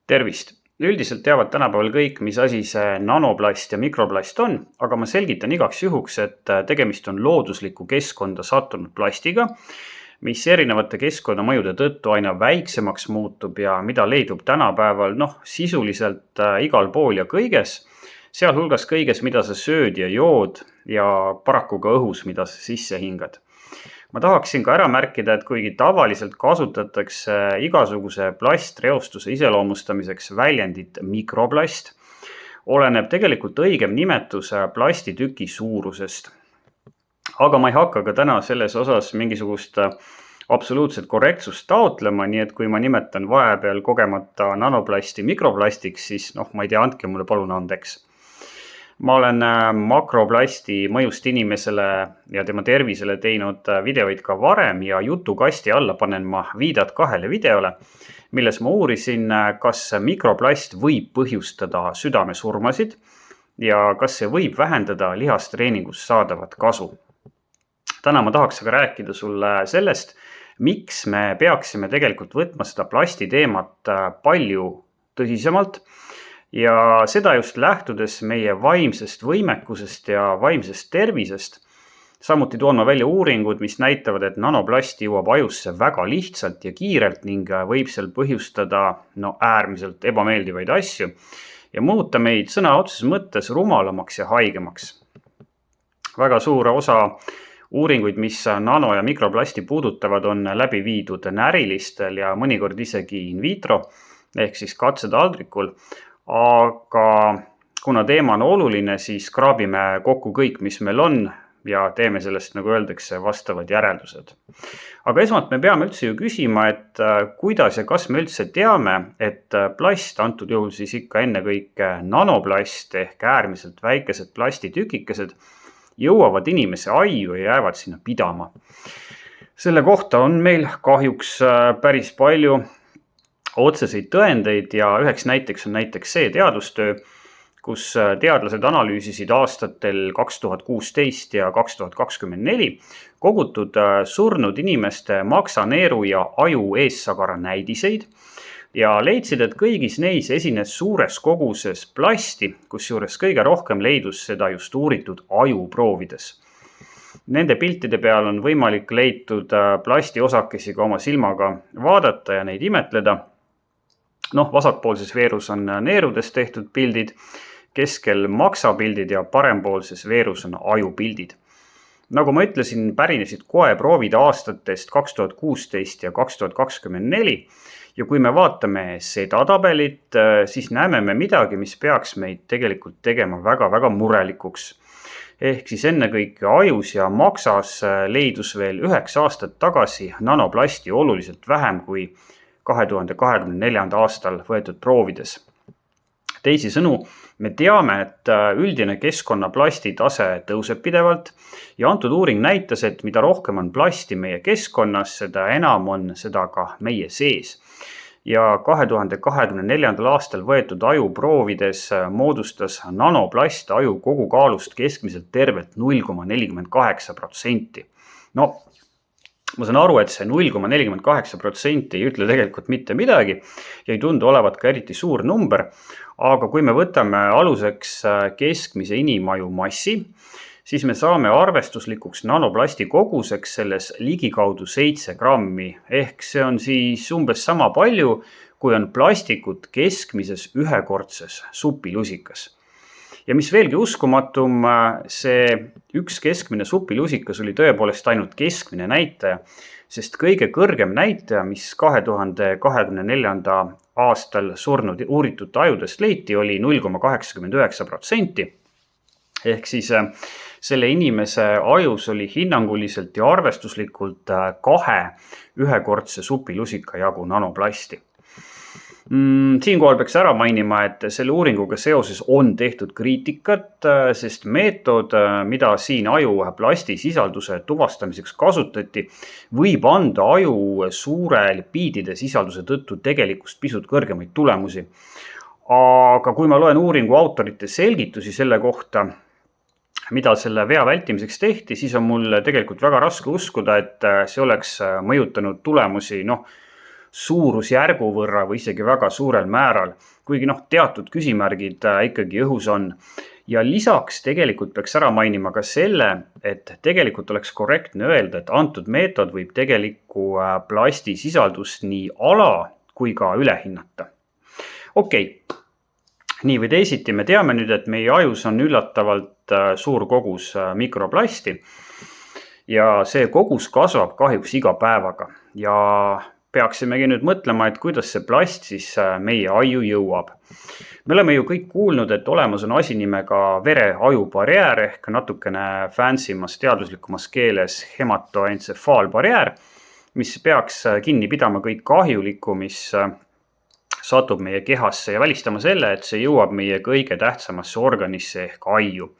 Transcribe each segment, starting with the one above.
Tervist! Üldiselt teavad tänapäeval kõik, mis asi see nanoplast ja mikroplast on, aga ma selgitan igaks juhuks, et tegemist on looduslikku keskkonda sattunud plastiga, mis erinevate keskkonnamõjude tõttu aina väiksemaks muutub ja mida leidub tänapäeval sisuliselt igal pool ja kõiges, sealhulgas kõiges, mida sa sööd ja jood ja paraku ka õhus, mida sa sisse hingad. Ma tahaksin ka ära märkida, et kuigi tavaliselt kasutatakse igasuguse plastreostuse iseloomustamiseks väljendit mikroplast, oleneb tegelikult õigem nimetus plastituki suurusest. Aga ma ei hakka ka täna selles osas mingisugust absoluutset korrektsust taotlema, nii et kui ma nimetan vahepeal kogemata nanoplasti mikroplastiks, siis ma ei tea, andke mulle palun andeks. Ma olen makroplasti mõjust inimesele ja tema tervisele teinud videoid ka varem ja jutukasti alla panen ma viidad 2 videole, milles ma uurisin, kas mikroplast võib põhjustada südamesurmasid ja kas see võib vähendada lihastreeningust saadavat kasu. Täna ma tahaks aga rääkida sulle sellest, miks me peaksime tegelikult võtma seda plasti teemat palju tõsisemalt, ja seda just lähtudes meie vaimsest võimekusest ja vaimsest tervisest. Samuti toon ma välja uuringud, mis näitavad, et nanoplasti jõuab ajusse väga lihtsalt ja kiirelt ning võib seal põhjustada äärmiselt ebameeldivaid asju ja muuta meid sõna otseses mõttes rumalamaks ja haigemaks. Väga suur osa uuringuid, mis nano- ja mikroplasti puudutavad, on läbi viidud närilistel ja mõnikord isegi in vitro ehk siis katsetaldrikul. Aga kuna teema on oluline, siis kraabime kokku kõik, mis meil on ja teeme sellest, nagu öeldakse, vastavad järeldused. Aga esmalt me peame üldse ju küsima, et kuidas ja kas me üldse teame, et plast, antud juhul siis ikka ennekõike nanoplast ehk äärmiselt väikesed plastitükikesed, jõuavad inimese aiu ja jäävad sinna pidama. Selle kohta on meil kahjuks päris palju otseseid tõendeid ja üheks näiteks on näiteks see teadustöö, kus teadlased analüüsisid aastatel 2016 ja 2024 kogutud surnud inimeste maksaneeru ja aju eessagara näidiseid ja leidsid, et kõigis neis esines suures koguses plasti, kusjuures kõige rohkem leidus seda just uuritud ajuproovides. Nende piltide peal on võimalik leitud plastiosakesi ka oma silmaga vaadata ja neid imetleda. Vasakpoolses veerus on neerudest tehtud pildid, keskel maksapildid ja parempoolses veerus on ajupildid. Nagu ma ütlesin, pärinesid koeproovid aastatest 2016 ja 2024 ja kui me vaatame seda tabelit, siis näeme me midagi, mis peaks meid tegelikult tegema väga-väga murelikuks. Ehk siis ennekõike ajus ja maksas leidus veel 9 aastat tagasi nanoplasti oluliselt vähem kui 2024. aastal võetud proovides. Teisisõnu, me teame, et üldine keskkonnaplasti tase tõuseb pidevalt ja antud uuring näitas, et mida rohkem on plasti meie keskkonnas, seda enam on seda ka meie sees. Ja 2024. aastal võetud ajuproovides moodustas nanoplast aju kogukaalust keskmiselt tervelt 0,48%. Ma saan aru, et see 0,48% ei ütle tegelikult mitte midagi ja ei tundu olevat ka eriti suur number, aga kui me võtame aluseks keskmise inimaju massi, siis me saame arvestuslikuks nanoplasti koguseks selles ligikaudu 7 grammi, ehk see on siis umbes sama palju, kui on plastikut keskmises ühekordses supilusikas. Ja mis veelgi uskumatum, see üks keskmine supilusikas oli tõepoolest ainult keskmine näitaja, sest kõige kõrgem näitaja, mis 2024. aastal surnud uuritud ajudest leiti, oli 0,89%. Ehk siis selle inimese ajus oli hinnanguliselt ja arvestuslikult 2 ühekordse supilusika jagu nanoplasti. Siinkohal peaks ära mainima, et selle uuringuga seoses on tehtud kriitikat, sest meetod, mida siin aju plasti sisalduse tuvastamiseks kasutati, võib anda aju suure lipiidide sisalduse tõttu tegelikust pisut kõrgemaid tulemusi. Aga kui ma loen uuringu autorite selgitusi selle kohta, mida selle vea vältimiseks tehti, siis on mul tegelikult väga raske uskuda, et see oleks mõjutanud tulemusi suurusjärgu võrra või isegi väga suurel määral, kuigi teatud küsimärgid ikkagi õhus on. Ja lisaks tegelikult peaks ära mainima ka selle, et tegelikult oleks korrektne öelda, et antud meetod võib tegelikku plasti sisaldust nii ala kui ka üle hinnata. Okei, nii või teisiti me teame nüüd, et meie ajus on üllatavalt suur kogus mikroplasti ja see kogus kasvab kahjuks iga päevaga ja peaksimegi nüüd mõtlema, et kuidas see plast siis meie aju jõuab. Me oleme ju kõik kuulnud, et olemas on asi nimega vere-aju barjäär ehk natukene fancymas teaduslikumas keeles hematoentsefaalbarjäär, mis peaks kinni pidama kõik kahjulikku, mis satub meie kehasse ja välistama selle, et see jõuab meie kõige tähtsamasse organisse ehk aju.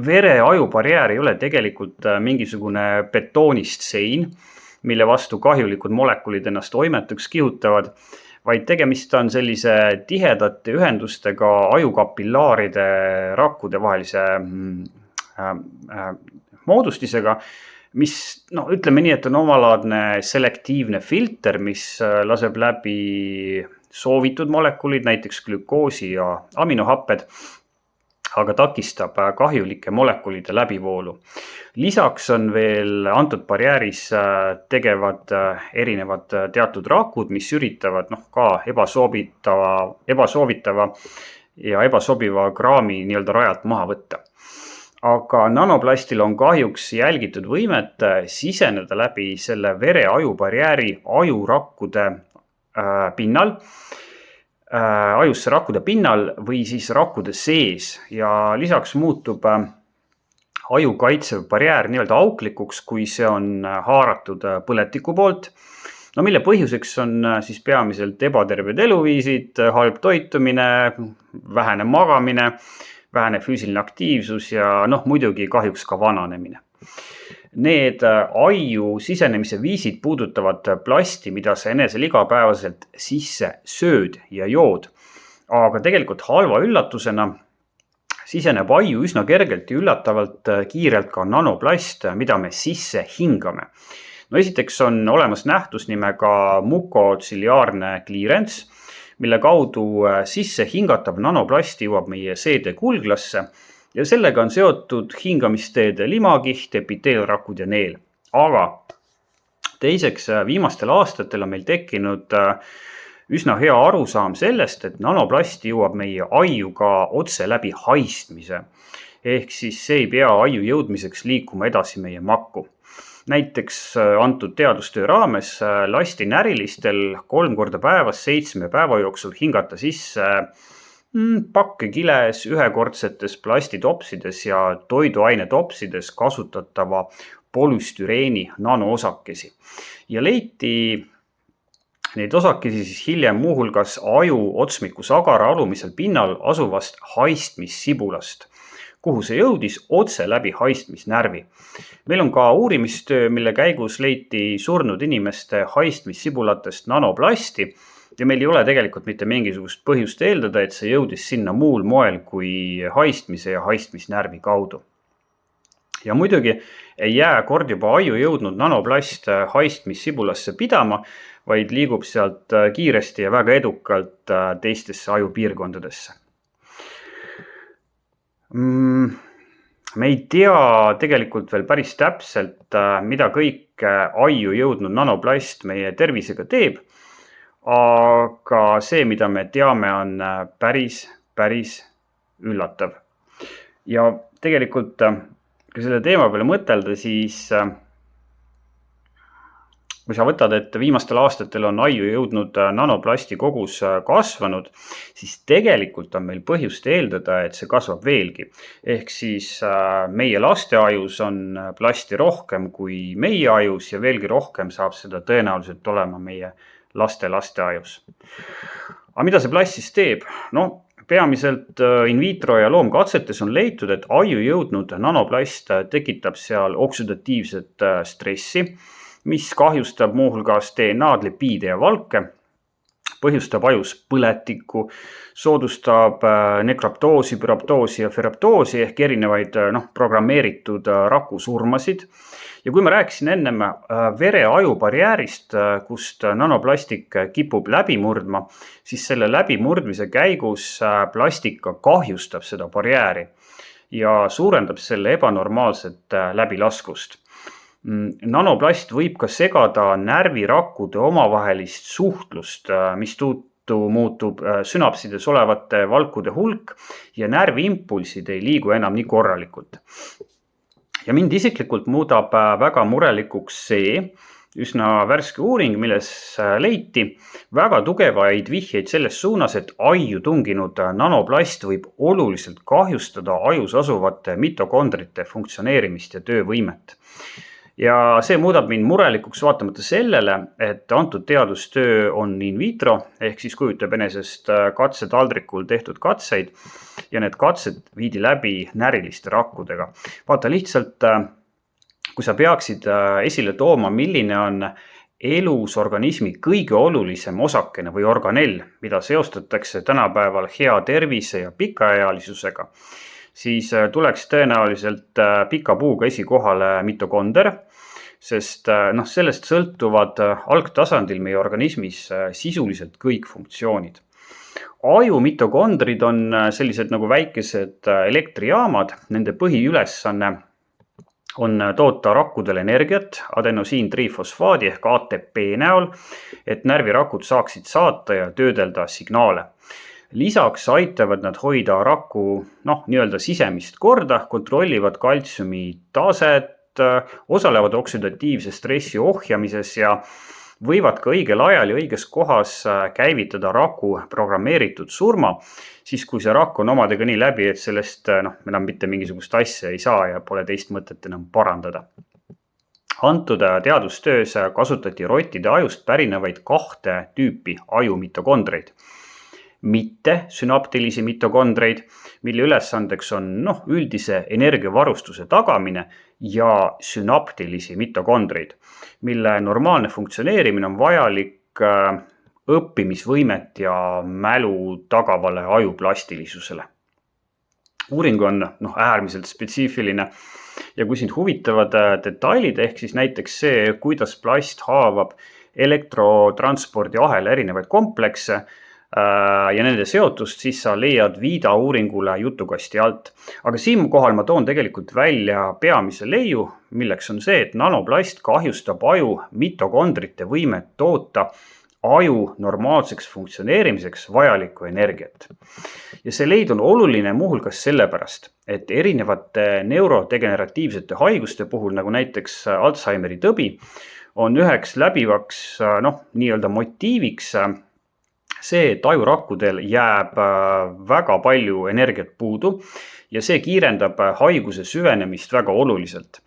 Vere-aju barjäär ei ole tegelikult mingisugune betoonist sein, mille vastu kahjulikud molekulid ennast toimetuks kihutavad, vaid tegemist on sellise tihedate ühendustega ajukapillaaride rakkude vahelise moodustisega, mis ütleme nii, et on omalaadne selektiivne filter, mis laseb läbi soovitud molekulid, näiteks glükoosi ja aminohapped, aga takistab kahjulike molekulide läbivoolu. Lisaks on veel antud barjääris tegevad erinevad teatud rakud, mis üritavad ka ebasoovitava ja ebasobiva kraami rajalt maha võtta. Aga nanoplastil on kahjuks jälgitud võimet siseneda läbi selle vere-aju barjääri ajurakkude pinnal, ajusse rakkude pinnal või siis rakkude sees ja lisaks muutub aju kaitsev barjäär auklikuks, kui see on haaratud põletiku poolt, mille põhjuseks on siis peamiselt ebaterved eluviisid, halb toitumine, vähene magamine, vähene füüsiline aktiivsus ja muidugi kahjuks ka vananemine. Need aju sisenemise viisid puudutavad plasti, mida sa enesel igapäevaselt sisse sööd ja jood. Aga tegelikult halva üllatusena siseneb aju üsna kergelt ja üllatavalt kiirelt ka nanoplast, mida me sisse hingame. Esiteks on olemas nähtus nimega mukotsiliaarne clearance, mille kaudu sisse hingatav nanoplast jõuab meie seede kulglasse ja sellega on seotud hingamisteede limakiht, epiteelrakud ja neel. Aga teiseks, viimastel aastatel on meil tekkinud üsna hea arusaam sellest, et nanoplasti jõuab meie aju ka otse läbi haistmise. Ehk siis see ei pea aju jõudmiseks liikuma edasi meie makku. Näiteks antud teadustöö raames lasti närilistel 3 korda päevas 7 päeva jooksul hingata sisse pakke kiles, ühekordsetes plastitopsides ja toiduainetopsides kasutatava polüstüreeni nanoosakesi. Ja leiti neid osakesi siis hiljem muuhulgas aju otsmiku sagara alumisel pinnal asuvast haistmissibulast, kuhu see jõudis otse läbi haistmisnärvi. Meil on ka uurimistöö, mille käigus leiti surnud inimeste haistmissibulatest nanoplasti ja meil ei ole tegelikult mitte mingisugust põhjust eeldada, et see jõudis sinna muul moel kui haistmise ja haistmisnärvi kaudu. Ja muidugi ei jää kord juba aju jõudnud nanoplast haistmissibulasse pidama, vaid liigub sealt kiiresti ja väga edukalt teistesse ajupiirkondadesse. Me ei tea tegelikult veel päris täpselt, mida kõik aju jõudnud nanoplast meie tervisega teeb, aga see, mida me teame, on päris üllatav. Ja tegelikult, kui selle teema peale mõtelda, siis kui sa võtad, et viimastel aastatel on aju jõudnud nanoplasti kogus kasvanud, siis tegelikult on meil põhjust eeldada, et see kasvab veelgi. Ehk siis meie laste ajus on plasti rohkem kui meie ajus ja veelgi rohkem saab seda tõenäoliselt olema meie laste ajus. Aga mida see plast siis teeb? Peamiselt in vitro ja loomkatsetes on leitud, et aju jõudnud nanoplast tekitab seal oksüdatiivset stressi, mis kahjustab muuhulgas DNA-d, lipiide ja valke põhjustab ajus põletikku, soodustab nekroptoosi, püraptoosi ja feraptoosi ehk erinevaid programmeeritud rakusurmasid. Ja kui ma rääkisin ennem vere-aju barjäärist, kust nanoplastik kipub läbi murdma, siis selle läbimurdmise käigus plastika kahjustab seda barjääri ja suurendab selle ebanormaalset läbilaskust. Nanoplast võib ka segada närvirakkude omavahelist suhtlust, mistõttu muutub sünapsides olevate valkude hulk ja närviimpulsid ei liigu enam nii korralikult. Ja mind isiklikult muudab väga murelikuks see üsna värske uuring, milles leiti väga tugevaid vihjeid selles suunas, et aiu tunginud nanoplast võib oluliselt kahjustada ajus asuvate mitokondrite funktsioneerimist ja töövõimet. Ja see muudab mind murelikuks vaatamata sellele, et antud teadustöö on in vitro, ehk siis kujutab enesest katsetaldrikul tehtud katseid ja need katsed viidi läbi näriliste rakkudega. Vaata lihtsalt, kui sa peaksid esile tooma, milline on elus organismi kõige olulisem osakene või organell, mida seostatakse tänapäeval hea tervise ja pikaealisusega, siis tuleks tõenäoliselt pika puuga esikohale mitokonder, sest sellest sõltuvad algtasandil meie organismis sisuliselt kõik funktsioonid. Aju mitokondrid on sellised nagu väikesed elektrijaamad, nende põhiülesanne on toota rakkudel energiat adenosiin-trifosfaadi ehk ATP näol, et närvirakud saaksid saata ja töödelda signaale. Lisaks aitavad nad hoida raku nii-öelda sisemist korda, kontrollivad kaltsiumi taset, osalevad oksidatiivse stressi ohjamises ja võivad ka õigel ajal ja õiges kohas käivitada raku programmeeritud surma, siis kui see rakk on omadega nii läbi, et sellest enam mitte mingisugust asja ei saa ja pole teist mõtet enam parandada. Antud teadustöös kasutati rottide ajust pärinevaid 2 tüüpi ajumitokondreid. Mitte sünaptilisi mitokondreid, mille ülesandeks on üldise energiavarustuse tagamine ja sünaptilisi mitokondreid, mille normaalne funktsioneerimine on vajalik õppimisvõimet ja mälu tagavale ajuplastilisusele. Uuring on äärmiselt spetsiifiline ja kui sind huvitavad detailid, ehk siis näiteks see, kuidas plast haavab elektrotranspordi ahela erinevaid komplekse, ja nende seotust, siis sa leiad viida uuringule jutukasti alt. Aga siinkohal ma toon tegelikult välja peamise leiu, milleks on see, et nanoplast kahjustab aju mitokondrite võimet toota aju normaalseks funktsioneerimiseks vajalikku energiat. Ja see leid on oluline muuhulgas sellepärast, et erinevate neurodegeneratiivsete haiguste puhul, nagu näiteks Alzheimeri tõbi, on üheks läbivaks nii-öelda motiiviks see, et ajurakkudel jääb väga palju energiat puudu ja see kiirendab haiguse süvenemist väga oluliselt.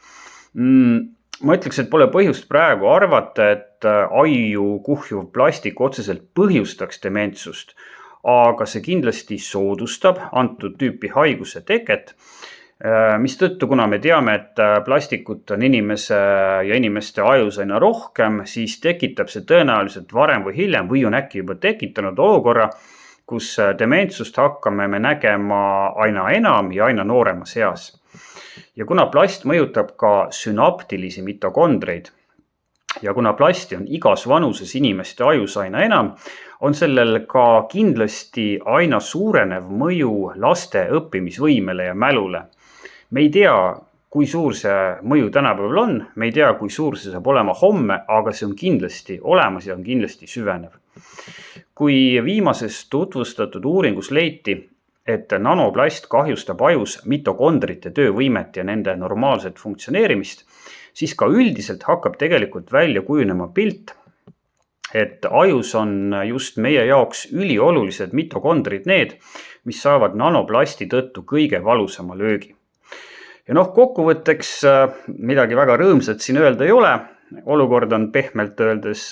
Ma ütleks, et pole põhjust praegu arvata, et aiu kuhjuv plastik otseselt põhjustaks dementsust, aga see kindlasti soodustab antud tüüpi haiguse teket, mistõttu kuna me teame, et plastikut on inimese ja inimeste ajus aina rohkem, siis tekitab see tõenäoliselt varem või hiljem või on äkki juba tekitanud olukorra, kus dementsust hakkame me nägema aina enam ja aina nooremas eas. Ja kuna plast mõjutab ka sünaptilisi mitokondreid ja kuna plasti on igas vanuses inimeste ajus aina enam, on sellel ka kindlasti aina suurenev mõju laste õppimisvõimele ja mälule. Me ei tea, kui suur see mõju tänapäeval on, me ei tea, kui suur see saab olema homme, aga see on kindlasti olemas ja on kindlasti süvenev. Kui viimases tutvustatud uuringus leiti, et nanoplast kahjustab ajus mitokondrite töövõimet ja nende normaalset funktsioneerimist, siis ka üldiselt hakkab tegelikult välja kujunema pilt, et ajus on just meie jaoks üliolulised mitokondrid need, mis saavad nanoplasti tõttu kõige valusama löögi. Ja kokkuvõtteks midagi väga rõõmsat siin öelda ei ole. Olukord on pehmelt öeldes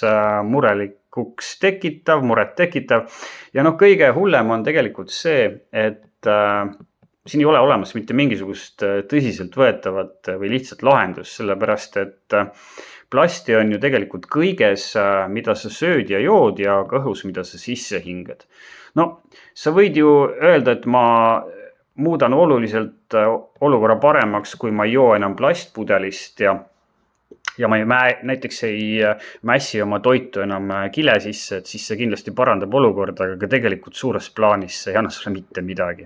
murelikuks tekitav, muret tekitav. Ja kõige hullem on tegelikult see, et siin ei ole olemas mitte mingisugust tõsiselt võetavat või lihtsalt lahendust, sellepärast et Plasti on ju tegelikult kõiges, mida sa sööd ja jood ja ka õhus, mida sa sisse hingad. No, sa võid ju öelda, et ma muudan oluliselt olukorra paremaks, kui ma ei joo enam plastpudelist ja ma näiteks ei mässi oma toitu enam kile sisse, et siis see kindlasti parandab olukorda, aga tegelikult suures plaanis see ei anna sulle mitte midagi.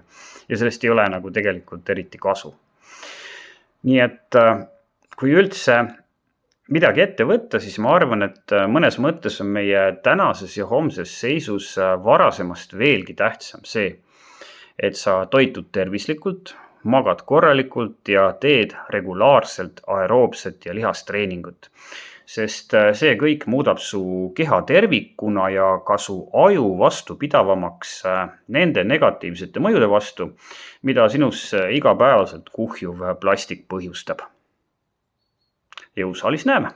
Ja sellest ei ole nagu tegelikult eriti kasu. Nii et kui üldse midagi ette võtta, siis ma arvan, et mõnes mõttes on meie tänases ja homses seisus varasemast veelgi tähtsam see, et sa toitud tervislikult, magad korralikult ja teed regulaarselt aeroobset ja lihastreeningut. Sest see kõik muudab su keha tervikuna ja ka su aju vastupidavamaks nende negatiivsete mõjude vastu, mida sinus igapäevaselt kuhjuv plastik põhjustab. Jõusaalis näeme!